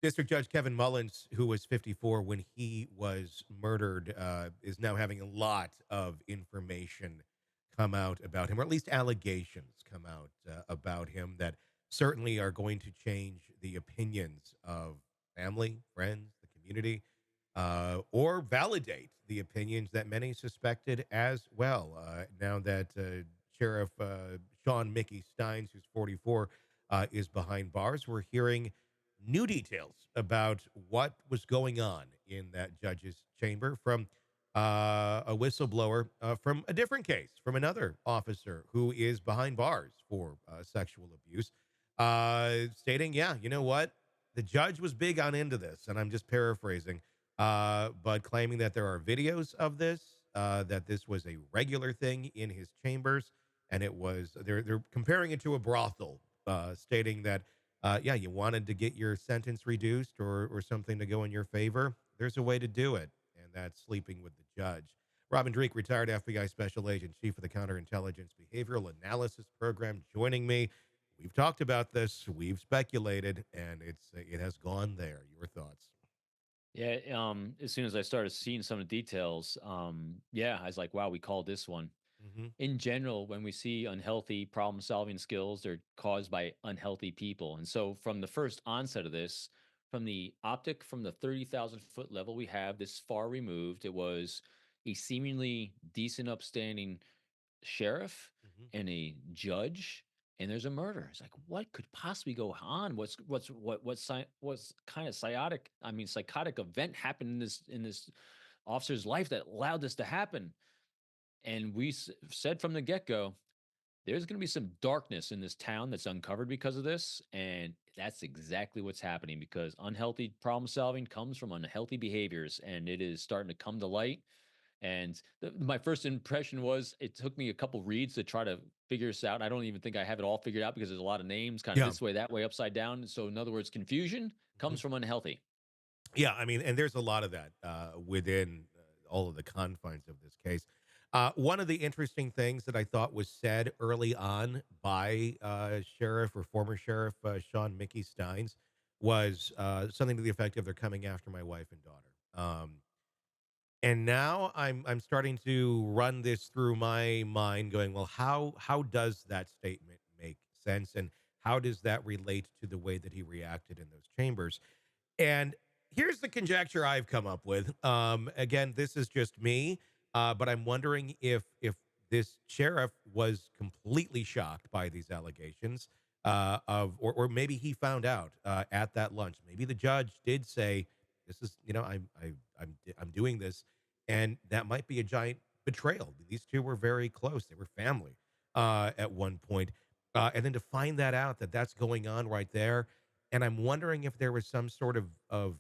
District Judge Kevin Mullins, who was 54 when he was murdered, is now having a lot of information come out about him, or at least allegations come out about him that certainly are going to change the opinions of family, friends, the community, or validate the opinions that many suspected as well. Now that Sheriff Shawn Mickey Stines, who's 44, is behind bars, we're hearing new details about what was going on in that judge's chamber from a whistleblower from a different case, from another officer who is behind bars for sexual abuse, stating, yeah, you know what? The judge was big on into this, and I'm just paraphrasing, but claiming that there are videos of this, that this was a regular thing in his chambers, and it was they're comparing it to a brothel, stating that yeah, you wanted to get your sentence reduced or something to go in your favor. There's a way to do it, and that's sleeping with the judge. Robin Dreek, retired FBI Special Agent, Chief of the Counterintelligence Behavioral Analysis Program, joining me. We've talked about this, we've speculated, and it has gone there. Your thoughts? Yeah, as soon as I started seeing some of the details, yeah, I was like, wow, we called this one. Hmm. In general, when we see unhealthy problem solving skills, they're caused by unhealthy people. And so, from the first onset of this, from the optic from the 30,000-foot level we have this far removed, it was a seemingly decent, upstanding sheriff Hmm. and a judge, and there's a murder. It's like, what could possibly go on? What's kind of psychotic event happened in this officer's life that allowed this to happen? And said from the get go, there's going to be some darkness in this town that's uncovered because of this. And that's exactly what's happening because unhealthy problem solving comes from unhealthy behaviors and it is starting to come to light. And my first impression was it took me a couple reads to try to figure this out. I don't even think I have it all figured out because there's a lot of names kind of Yeah. this way, that way, upside down. So, in other words, confusion Hmm. comes from unhealthy. Yeah, I mean, and there's a lot of that within all of the confines of this case. One of the interesting things that I thought was said early on by Sheriff or former Sheriff Sean Mickey Stines was something to the effect of "They're coming after my wife and daughter." And now I'm starting to run this through my mind, going, "Well, how does that statement make sense, and how does that relate to the way that he reacted in those chambers?" And here's the conjecture I've come up with. Again, this is just me, but I'm wondering if this sheriff was completely shocked by these allegations, or maybe he found out at that lunch. Maybe the judge did say, "This is, I'm doing this," and that might be a giant betrayal. These two were very close; they were family at one point, and then to find that out that that's going on right there, and I'm wondering if there was some sort of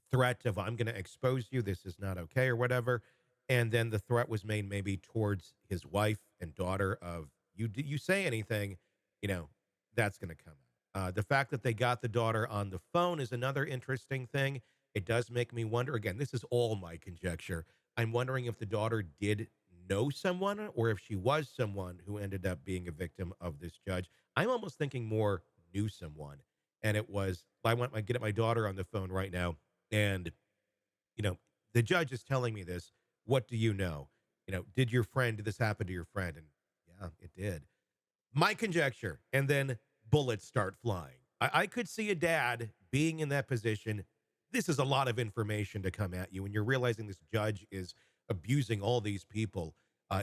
threat of "I'm going to expose you. This is not okay," or whatever. And then the threat was made maybe towards his wife and daughter of you say anything, you know, that's going to come out. The fact that they got the daughter on the phone is another interesting thing. It does make me wonder. Again, this is all my conjecture. I'm wondering if the daughter did know someone or if she was someone who ended up being a victim of this judge. I'm almost thinking more knew someone, and it was I get my daughter on the phone right now, and you know the judge is telling me this. What do you know? Did this happen to your friend? And yeah, it did. My conjecture, and then bullets start flying. I could see a dad being in that position. This is a lot of information to come at you, and you're realizing this judge is abusing all these people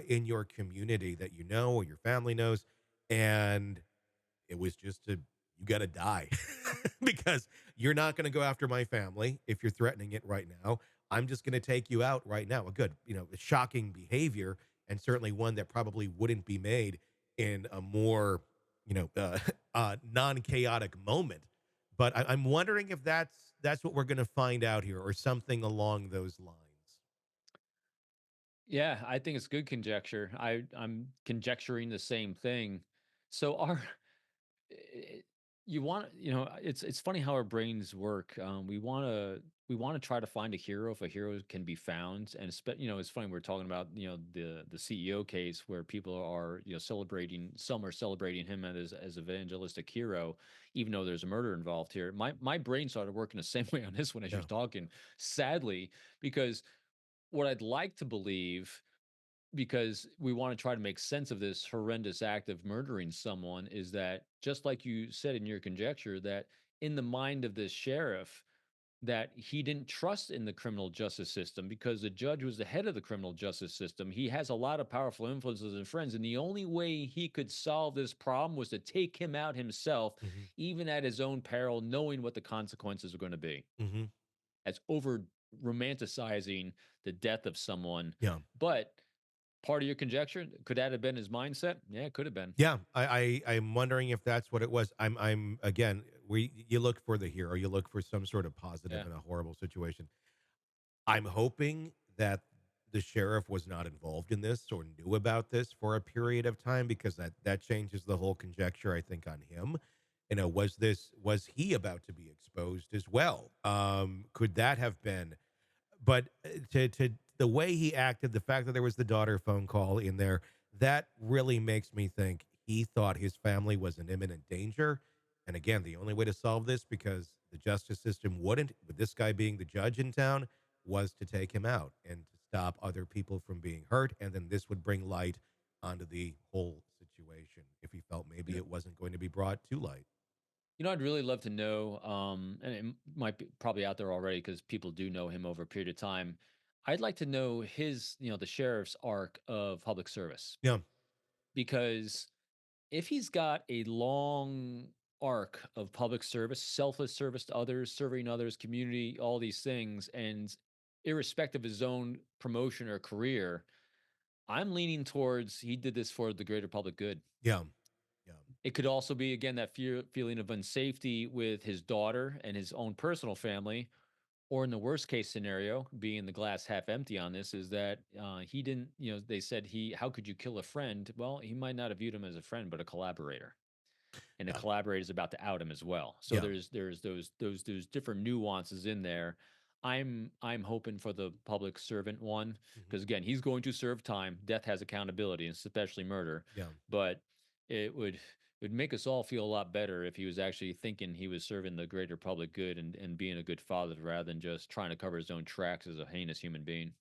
in your community that you know or your family knows, and it was just you got to die because you're not going to go after my family if you're threatening it right now. I'm just going to take you out right now. A good, shocking behavior, and certainly one that probably wouldn't be made in a more, non chaotic moment. But I'm wondering if that's what we're going to find out here, or something along those lines. Yeah, I think it's good conjecture. I'm conjecturing the same thing. So, eh, you want it's funny how our brains work. We want to we want to try to find a hero if a hero can be found. And it's funny we're talking about the CEO case where people are celebrating. Some are celebrating him as evangelistic hero, even though there's a murder involved here. My brain started working the same way on this one as you're Yeah. talking. Sadly, because what I'd like to believe, because we want to try to make sense of this horrendous act of murdering someone, is that just like you said in your conjecture, that in the mind of this sheriff, that he didn't trust in the criminal justice system because the judge was the head of the criminal justice system. He has a lot of powerful influences and friends, and the only way he could solve this problem was to take him out himself, Hmm. even at his own peril, knowing what the consequences are going to be. Hmm. That's over romanticizing the death of someone. Yeah. But part of your conjecture, could that have been his mindset? Yeah, it could have been. Yeah, I'm wondering if that's what it was. I'm again, we you look for the hero, you look for some sort of positive Yeah. in a horrible situation. I'm hoping that the sheriff was not involved in this or knew about this for a period of time, because that changes the whole conjecture, I think, on him. Was he about to be exposed as well? Could that have been? But to the way he acted, the fact that there was the daughter phone call in there, that really makes me think he thought his family was in imminent danger. And again, the only way to solve this, because the justice system wouldn't, with this guy being the judge in town, was to take him out and to stop other people from being hurt. And then this would bring light onto the whole situation if he felt maybe You it wasn't going to be brought to light. I'd really love to know, and it might be probably out there already because people do know him over a period of time. I'd like to know the sheriff's arc of public service, Yeah. because if he's got a long arc of public service, selfless service to others, serving others, community, all these things, and irrespective of his own promotion or career, I'm leaning towards he did this for the greater public good. Yeah. Yeah. It could also be, again, that feeling of unsafety with his daughter and his own personal family, or in the worst case scenario, being the glass half empty on this, is that he didn't. They said how could you kill a friend? Well, he might not have viewed him as a friend, but a collaborator, and the Yeah. collaborator is about to out him as well. So Yeah. there's those different nuances in there. I'm hoping for the public servant one, Hmm. because again, he's going to serve time. Death has accountability, and especially murder. Yeah. But it would make us all feel a lot better if he was actually thinking he was serving the greater public good, and being a good father rather than just trying to cover his own tracks as a heinous human being.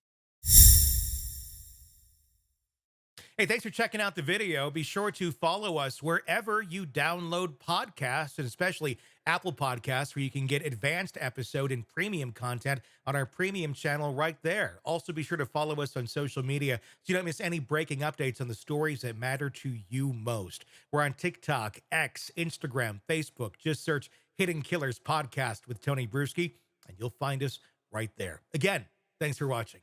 Hey, thanks for checking out the video. Be sure to follow us wherever you download podcasts, and especially Apple Podcasts, where you can get advanced episode and premium content on our premium channel right there. Also, be sure to follow us on social media so you don't miss any breaking updates on the stories that matter to you most. We're on TikTok, X, Instagram, Facebook. Just search Hidden Killers Podcast with Tony Bruschi, and you'll find us right there. Again, thanks for watching.